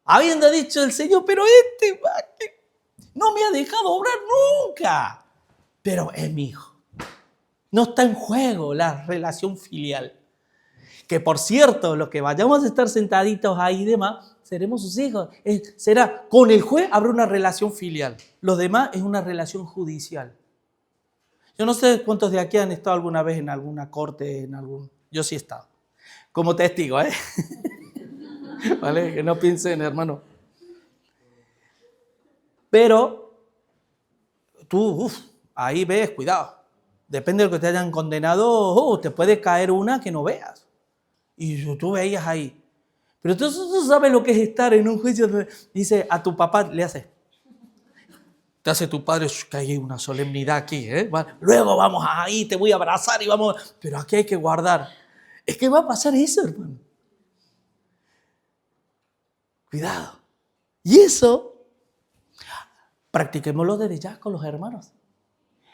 A: habiendo dicho el Señor, pero no me ha dejado obrar nunca. Pero es mi hijo. No está en juego la relación filial. Que por cierto, los que vayamos a estar sentaditos ahí y demás, seremos sus hijos. Será, con el juez habrá una relación filial. Los demás es una relación judicial. Yo no sé cuántos de aquí han estado alguna vez en alguna corte, yo sí he estado. Como testigo, ¿eh? ¿Vale? Que no piensen, hermano. Pero tú, ahí ves, cuidado. Depende de lo que te hayan condenado, te puede caer una que no veas. Y tú veías ahí. Pero tú sabes lo que es estar en un juicio donde dice a tu papá, le hace. Te hace tu padre, que hay una solemnidad aquí, ¿eh? Luego vamos ahí, te voy a abrazar y vamos. Pero aquí hay que guardar. Es que va a pasar eso, hermano. Cuidado. Y eso, practiquémoslo desde ya con los hermanos.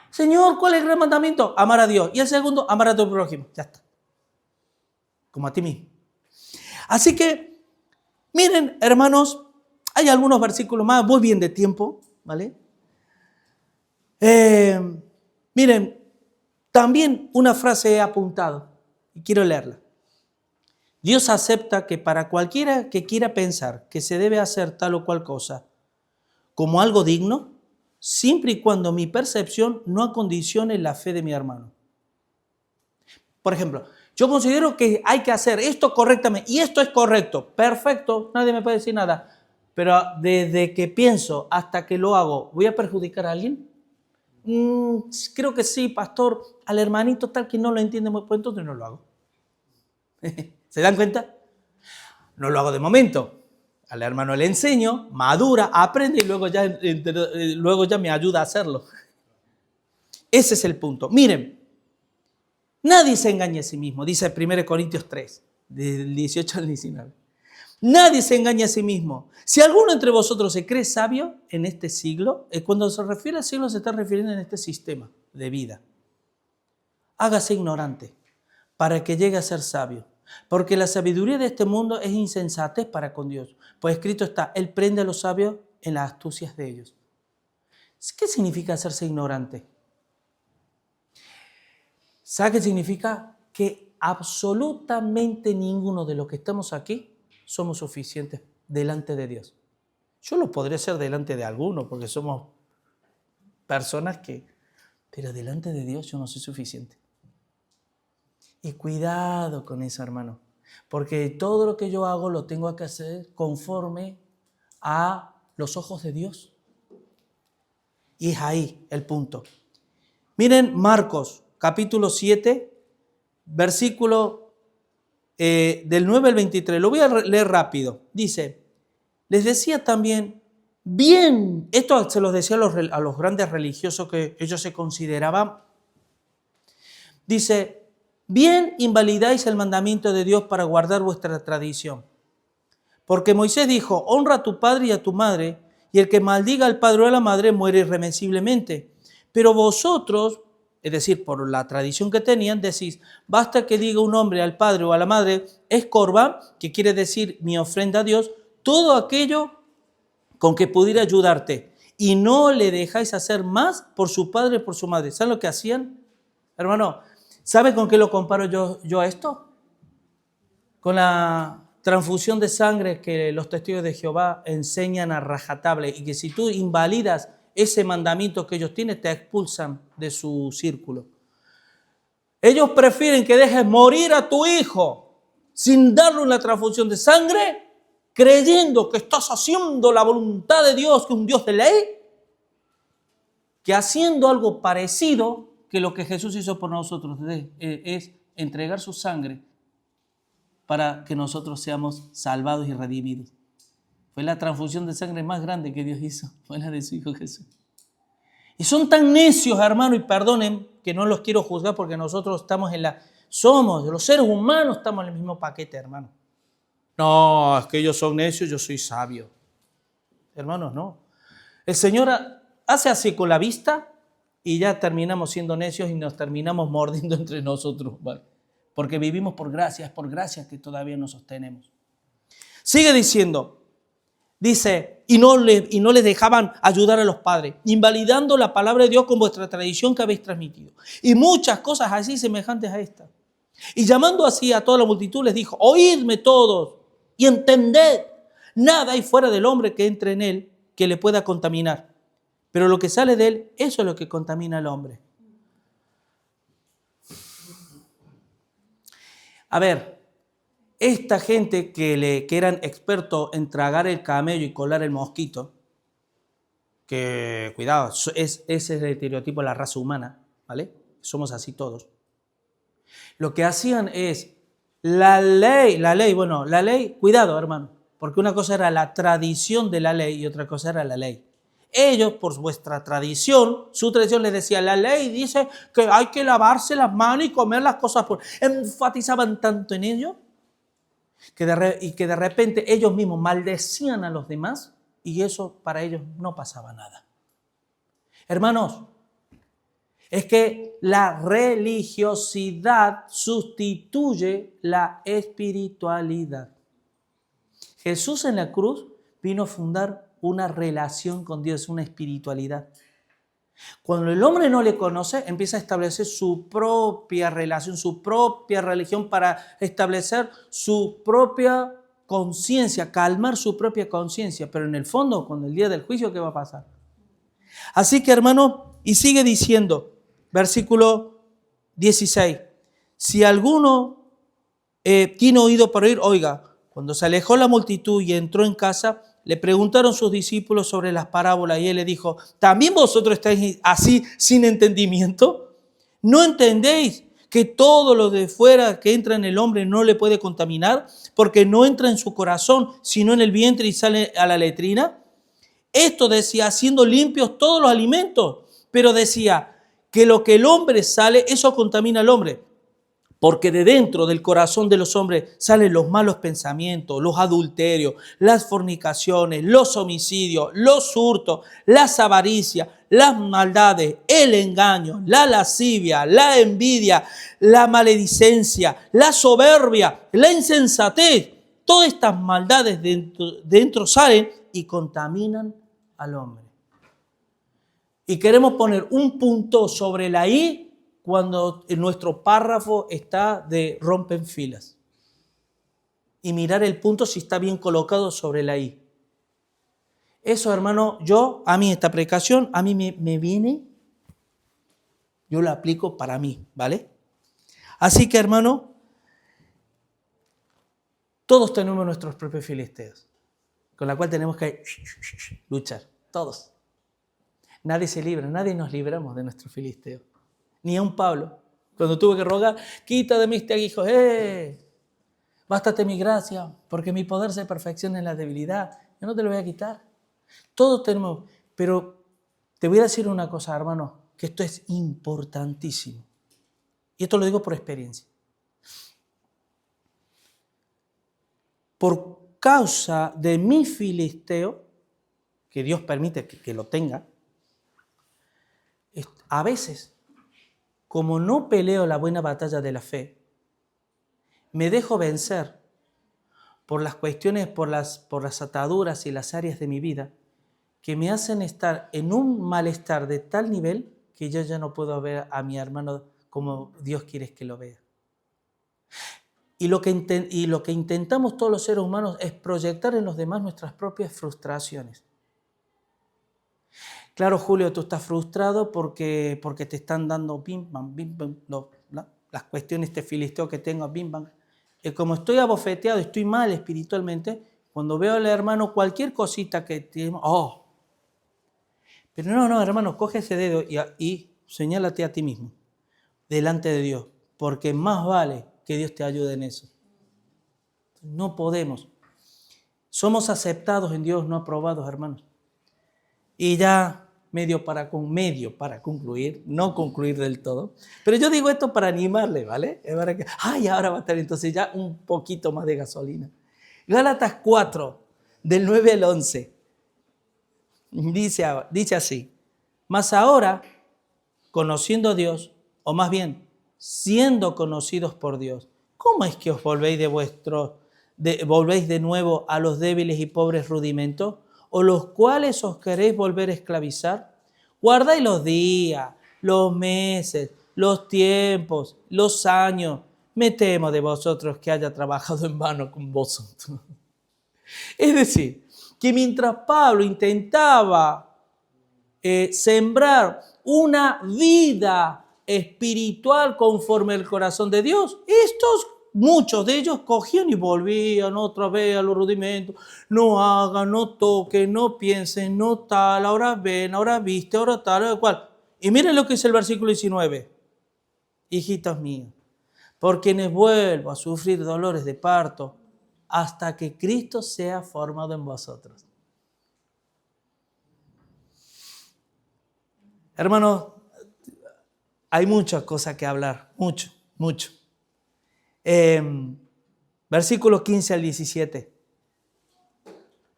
A: Señor, ¿cuál es el gran mandamiento? Amar a Dios. Y el segundo, amar a tu prójimo. Ya está. Como a ti mismo. Así que, miren, hermanos, hay algunos versículos más, voy bien de tiempo, ¿vale? Miren, también una frase he apuntado y quiero leerla. Dios acepta que para cualquiera que quiera pensar que se debe hacer tal o cual cosa como algo digno, siempre y cuando mi percepción no acondicione la fe de mi hermano. Por ejemplo, yo considero que hay que hacer esto correctamente y esto es correcto, perfecto, nadie me puede decir nada, pero desde que pienso hasta que lo hago, ¿voy a perjudicar a alguien? Creo que sí, pastor, al hermanito tal que no lo entiende muy bien, entonces no lo hago. ¿Se dan cuenta? No lo hago de momento. Al hermano le enseño, madura, aprende y luego ya me ayuda a hacerlo. Ese es el punto. Miren, nadie se engaña a sí mismo, dice 1 Corintios 3, del 18 al 19. Nadie se engaña a sí mismo. Si alguno entre vosotros se cree sabio en este siglo, cuando se refiere al siglo se está refiriendo en este sistema de vida. Hágase ignorante para que llegue a ser sabio. Porque la sabiduría de este mundo es insensatez para con Dios. Pues escrito está, Él prende a los sabios en las astucias de ellos. ¿Qué significa hacerse ignorante? ¿Sabe qué significa? Que absolutamente ninguno de los que estamos aquí somos suficientes delante de Dios. Yo lo podré ser delante de alguno porque somos personas que... Pero delante de Dios yo no soy suficiente. Y cuidado con eso, hermano. Porque todo lo que yo hago lo tengo que hacer conforme a los ojos de Dios. Y es ahí el punto. Miren Marcos, capítulo 7, versículo del 9 al 23. Lo voy a leer rápido. Dice, les decía también, bien, esto se los decía a los grandes religiosos que ellos se consideraban. Dice, bien invalidáis el mandamiento de Dios para guardar vuestra tradición. Porque Moisés dijo, honra a tu padre y a tu madre, y el que maldiga al padre o a la madre muere irremisiblemente. Pero vosotros, es decir, por la tradición que tenían, decís, basta que diga un hombre al padre o a la madre, es corbán, que quiere decir mi ofrenda a Dios, todo aquello con que pudiera ayudarte, y no le dejáis hacer más por su padre o por su madre. ¿Saben lo que hacían? Hermano, ¿sabe con qué lo comparo yo a esto? Con la transfusión de sangre que los testigos de Jehová enseñan a rajatabla y que si tú invalidas ese mandamiento que ellos tienen, te expulsan de su círculo. Ellos prefieren que dejes morir a tu hijo sin darle una transfusión de sangre, creyendo que estás haciendo la voluntad de Dios, que es un Dios de ley, que haciendo algo parecido que lo que Jesús hizo por nosotros es entregar su sangre para que nosotros seamos salvados y redimidos. Fue la transfusión de sangre más grande que Dios hizo, fue la de su Hijo Jesús. Y son tan necios, hermano, y perdonen que no los quiero juzgar porque nosotros estamos somos, los seres humanos estamos en el mismo paquete, hermano. No, es que ellos son necios, yo soy sabio. Hermanos, no. El Señor hace así con la vista y ya terminamos siendo necios y nos terminamos mordiendo entre nosotros, ¿vale? Porque vivimos por gracia, es por gracia que todavía nos sostenemos. Sigue diciendo, dice, y no les dejaban ayudar a los padres, invalidando la palabra de Dios con vuestra tradición que habéis transmitido. Y muchas cosas así semejantes a esta. Y llamando así a toda la multitud les dijo, oídme todos y entended, nada hay fuera del hombre que entre en él que le pueda contaminar. Pero lo que sale de él, eso es lo que contamina al hombre. A ver, esta gente que eran expertos en tragar el camello y colar el mosquito, que cuidado, ese es el estereotipo de la raza humana, ¿vale? Somos así todos. Lo que hacían es la ley, cuidado hermano, porque una cosa era la tradición de la ley y otra cosa era la ley. Ellos, por vuestra tradición, su tradición les decía, la ley dice que hay que lavarse las manos y comer las cosas puras. Enfatizaban tanto en ello que de repente ellos mismos maldecían a los demás y eso para ellos no pasaba nada. Hermanos, es que la religiosidad sustituye la espiritualidad. Jesús en la cruz vino a fundar una relación con Dios, una espiritualidad. Cuando el hombre no le conoce, empieza a establecer su propia relación, su propia religión para establecer su propia conciencia, calmar su propia conciencia. Pero en el fondo, cuando el día del juicio, ¿qué va a pasar? Así que, hermano, y sigue diciendo, versículo 16, si alguno tiene oído para oír, oiga. Cuando se alejó la multitud y entró en casa, le preguntaron sus discípulos sobre las parábolas y él le dijo, ¿también vosotros estáis así sin entendimiento? ¿No entendéis que todo lo de fuera que entra en el hombre no le puede contaminar? Porque no entra en su corazón, sino en el vientre y sale a la letrina. Esto decía, haciendo limpios todos los alimentos, pero decía que lo que el hombre sale, eso contamina al hombre. Porque de dentro del corazón de los hombres salen los malos pensamientos, los adulterios, las fornicaciones, los homicidios, los hurtos, las avaricias, las maldades, el engaño, la lascivia, la envidia, la maledicencia, la soberbia, la insensatez. Todas estas maldades dentro salen y contaminan al hombre. Y queremos poner un punto sobre la I cuando nuestro párrafo está de rompen filas. Y mirar el punto si está bien colocado sobre la I. Eso, hermano, a mí esta predicación, a mí me viene, yo la aplico para mí, ¿vale? Así que, hermano, todos tenemos nuestros propios filisteos, con la cual tenemos que luchar, todos. Nadie se libra, nadie nos libramos de nuestros filisteos. Ni a un Pablo, cuando tuvo que rogar, quita de mí este aguijón, bástate mi gracia, porque mi poder se perfecciona en la debilidad. Yo no te lo voy a quitar. Todos tenemos, pero te voy a decir una cosa, hermano, que esto es importantísimo. Y esto lo digo por experiencia. Por causa de mi filisteo, que Dios permite que lo tenga, a veces, como no peleo la buena batalla de la fe, me dejo vencer por las cuestiones, por las ataduras y las áreas de mi vida que me hacen estar en un malestar de tal nivel que yo ya no puedo ver a mi hermano como Dios quiere que lo vea. Y lo que intentamos todos los seres humanos es proyectar en los demás nuestras propias frustraciones. Claro, Julio, tú estás frustrado porque te están dando bim, bam, las cuestiones, este filisteo que tengo, bim, bam. Y como estoy abofeteado, estoy mal espiritualmente, cuando veo al hermano cualquier cosita que te... Pero no, hermano, coge ese dedo y señálate a ti mismo. delante de Dios, porque más vale que Dios te ayude en eso. No podemos. Somos aceptados en Dios, no aprobados, hermanos. Y ya medio para concluir, no concluir del todo, pero yo digo esto para animarle, ¿vale? Es para que, ahora va a estar entonces ya un poquito más de gasolina. Gálatas 4, del 9 al 11, dice así: mas ahora, conociendo a Dios, o más bien, siendo conocidos por Dios, ¿cómo es que os volvéis volvéis de nuevo a los débiles y pobres rudimentos, o los cuales os queréis volver a esclavizar? Guardáis los días, los meses, los tiempos, los años. Me temo de vosotros que haya trabajado en vano con vosotros. Es decir, que mientras Pablo intentaba sembrar una vida espiritual conforme al corazón de Dios, muchos de ellos cogían y volvían otra vez a los rudimentos. No hagan, no toquen, no piensen, no tal, ahora ven, ahora viste, ahora tal, ahora cual. Y miren lo que dice el versículo 19. Hijitos míos, por quienes vuelvo a sufrir dolores de parto, hasta que Cristo sea formado en vosotros. Hermanos, hay muchas cosas que hablar, mucho. Versículos 15 al 17.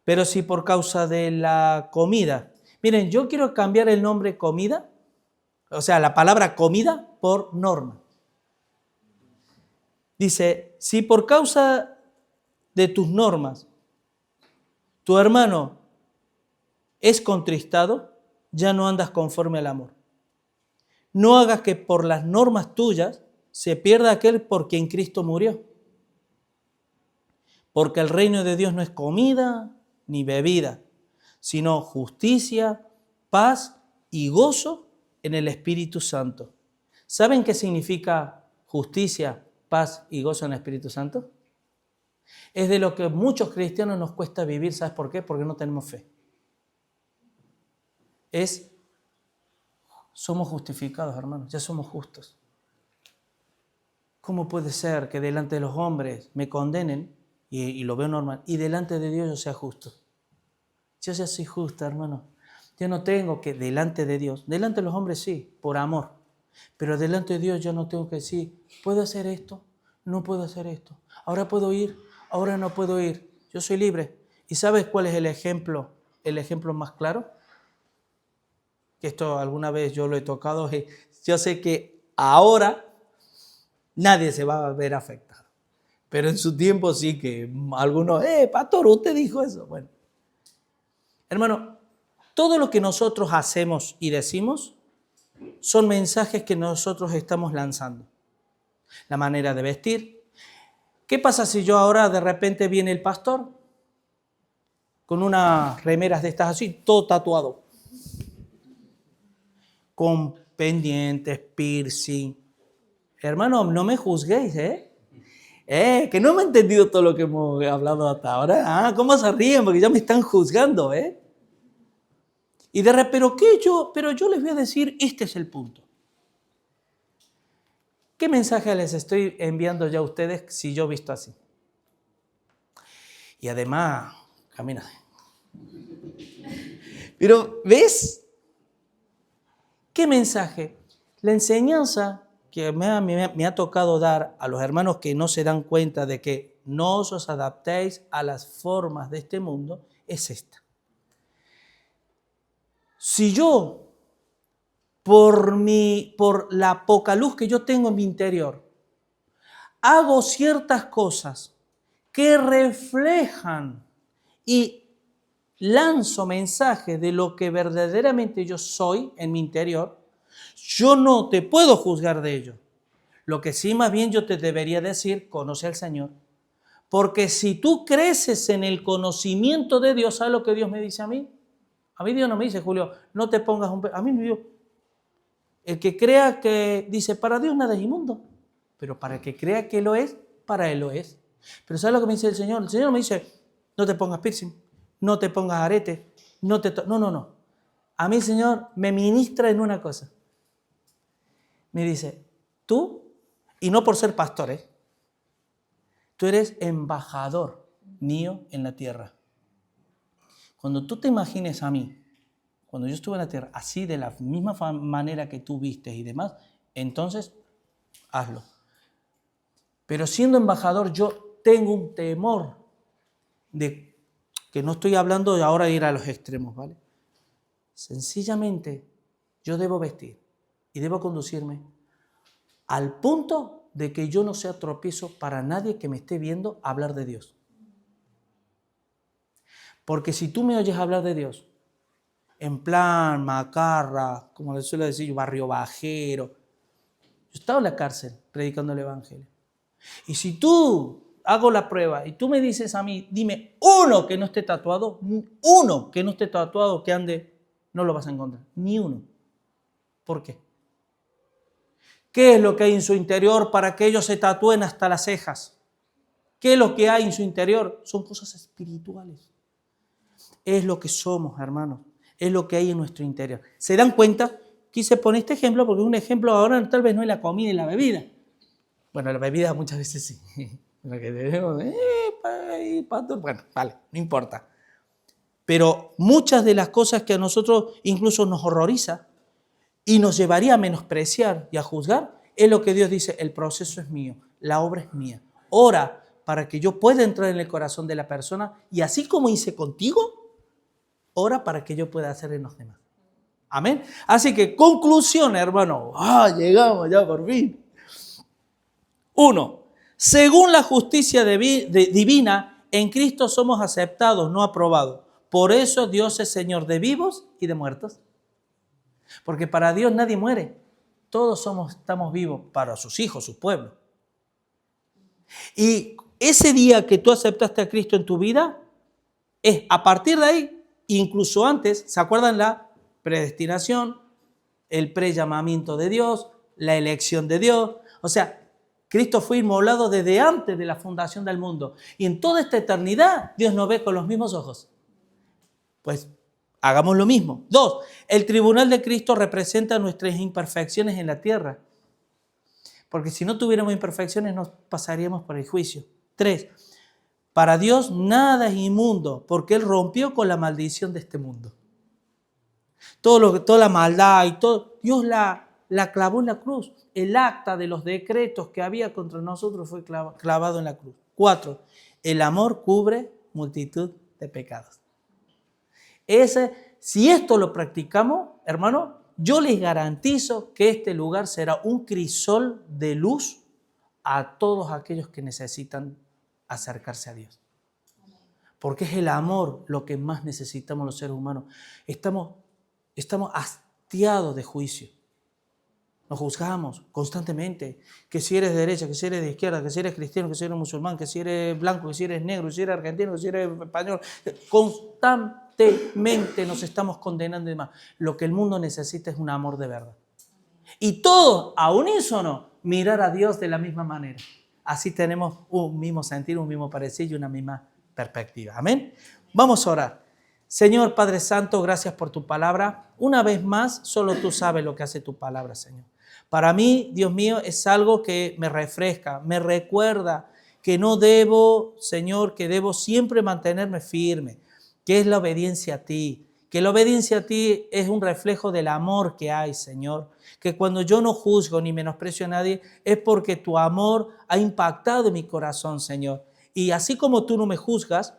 A: Pero si por causa de la comida, miren, yo quiero cambiar el nombre comida, o sea, la palabra comida por norma. Dice, si por causa de tus normas tu hermano es contristado, ya no andas conforme al amor. No hagas que por las normas tuyas se pierda aquel por quien Cristo murió. Porque el reino de Dios no es comida ni bebida, sino justicia, paz y gozo en el Espíritu Santo. ¿Saben qué significa justicia, paz y gozo en el Espíritu Santo? Es de lo que muchos cristianos nos cuesta vivir. ¿Sabes por qué? Porque no tenemos fe. Somos justificados, hermanos, ya somos justos. ¿Cómo puede ser que delante de los hombres me condenen, y lo veo normal, y delante de Dios yo sea justo? Yo ya soy justo, hermano. Yo no tengo que, delante de Dios, delante de los hombres sí, por amor, pero delante de Dios yo no tengo que decir, ¿puedo hacer esto? No puedo hacer esto. Ahora puedo ir, ahora no puedo ir. Yo soy libre. ¿Y sabes cuál es el ejemplo más claro? Que esto alguna vez yo lo he tocado. Yo sé que ahora nadie se va a ver afectado, pero en su tiempo sí que algunos, pastor, usted dijo eso. Bueno, hermano, todo lo que nosotros hacemos y decimos son mensajes que nosotros estamos lanzando. La manera de vestir. ¿Qué pasa si yo ahora de repente viene el pastor con unas remeras de estas así, todo tatuado, con pendientes, piercing? Hermano, no me juzguéis, que no me he entendido todo lo que hemos hablado hasta ahora. ¿Cómo se ríen? Porque ya me están juzgando, Y de repente, pero yo les voy a decir, este es el punto. ¿Qué mensaje les estoy enviando ya a ustedes si yo he visto así? Y además, camina. Pero, ¿ves? ¿Qué mensaje? La enseñanza que me ha tocado dar a los hermanos que no se dan cuenta de que no os adaptéis a las formas de este mundo es esta. Si yo, por la poca luz que yo tengo en mi interior, hago ciertas cosas que reflejan y lanzo mensajes de lo que verdaderamente yo soy en mi interior, yo no te puedo juzgar de ello. Lo que sí, más bien yo te debería decir, conoce al Señor. Porque si tú creces en el conocimiento de Dios, ¿sabes lo que Dios me dice a mí? A mí Dios no me dice, Julio, no te pongas a mí Dios. El que crea que, dice, para Dios nada es inmundo. Pero para el que crea que lo es, para Él lo es. Pero ¿sabes lo que me dice el Señor? El Señor me dice, no te pongas piercing, no te pongas arete, no. A mí el Señor me ministra en una cosa. Me dice, Tú, y no por ser pastor, tú eres embajador mío en la tierra. Cuando tú te imagines a mí, cuando yo estuve en la tierra, así de la misma manera que tú viste y demás, entonces hazlo. Pero siendo embajador, yo tengo un temor de que no estoy hablando de ahora ir a los extremos, ¿vale? Sencillamente, yo debo vestir y debo conducirme al punto de que yo no sea tropiezo para nadie que me esté viendo hablar de Dios. Porque si tú me oyes hablar de Dios, en plan macarra, como le suelo decir, barrio bajero, yo estaba en la cárcel predicando el evangelio. Y si tú hago la prueba y tú me dices a mí, dime uno que no esté tatuado, que ande, no lo vas a encontrar, ni uno. ¿Por qué? ¿Qué es lo que hay en su interior para que ellos se tatúen hasta las cejas? ¿Qué es lo que hay en su interior? Son cosas espirituales. Es lo que somos, hermanos. Es lo que hay en nuestro interior. ¿Se dan cuenta? Quise poner este ejemplo porque es un ejemplo ahora tal vez no es la comida y la bebida. Bueno, la bebida muchas veces sí. Lo que debemos, bueno, vale, no importa. Pero muchas de las cosas que a nosotros incluso nos horroriza y nos llevaría a menospreciar y a juzgar, es lo que Dios dice, el proceso es mío, la obra es mía. Ora para que yo pueda entrar en el corazón de la persona y así como hice contigo, ora para que yo pueda hacer en los demás. Amén. Así que conclusión, hermano. Llegamos ya por fin. 1. Según la justicia divina, en Cristo somos aceptados, no aprobados. Por eso Dios es Señor de vivos y de muertos. Porque para Dios nadie muere. Todos estamos vivos para sus hijos, su pueblo. Y ese día que tú aceptaste a Cristo en tu vida, es a partir de ahí, incluso antes, ¿se acuerdan la predestinación, el prellamamiento de Dios, la elección de Dios? O sea, Cristo fue inmolado desde antes de la fundación del mundo. Y en toda esta eternidad, Dios nos ve con los mismos ojos. Pues hagamos lo mismo. 2. El tribunal de Cristo representa nuestras imperfecciones en la tierra. Porque si no tuviéramos imperfecciones, nos pasaríamos por el juicio. 3. Para Dios nada es inmundo, porque Él rompió con la maldición de este mundo. Toda la maldad y todo, Dios la clavó en la cruz. El acta de los decretos que había contra nosotros fue clavado en la cruz. 4. El amor cubre multitud de pecados. Si esto lo practicamos, hermano, yo les garantizo que este lugar será un crisol de luz a todos aquellos que necesitan acercarse a Dios. Porque es el amor lo que más necesitamos los seres humanos. Estamos hastiados de juicio. Nos juzgamos constantemente, que si eres de derecha, que si eres de izquierda, que si eres cristiano, que si eres musulmán, que si eres blanco, que si eres negro, que si eres argentino, que si eres español. Constantemente nos estamos condenando y demás. Lo que el mundo necesita es un amor de verdad. Y todos, a unísono, mirar a Dios de la misma manera. Así tenemos un mismo sentir, un mismo parecer y una misma perspectiva. Amén. Vamos a orar. Señor Padre Santo, gracias por tu palabra. Una vez más, solo tú sabes lo que hace tu palabra, Señor. Para mí, Dios mío, es algo que me refresca, me recuerda que no debo, Señor, que debo siempre mantenerme firme, que es la obediencia a ti, que la obediencia a ti es un reflejo del amor que hay, Señor, que cuando yo no juzgo ni menosprecio a nadie es porque tu amor ha impactado en mi corazón, Señor. Y así como tú no me juzgas,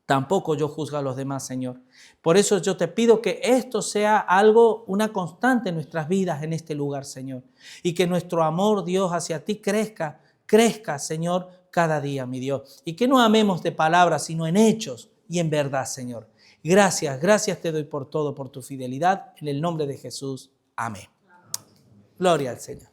A: tampoco yo juzgo a los demás, Señor. Por eso yo te pido que esto sea una constante en nuestras vidas en este lugar, Señor. Y que nuestro amor, Dios, hacia ti crezca, Señor, cada día, mi Dios. Y que no amemos de palabras, sino en hechos y en verdad, Señor. Gracias te doy por todo, por tu fidelidad. En el nombre de Jesús. Amén. Gloria al Señor.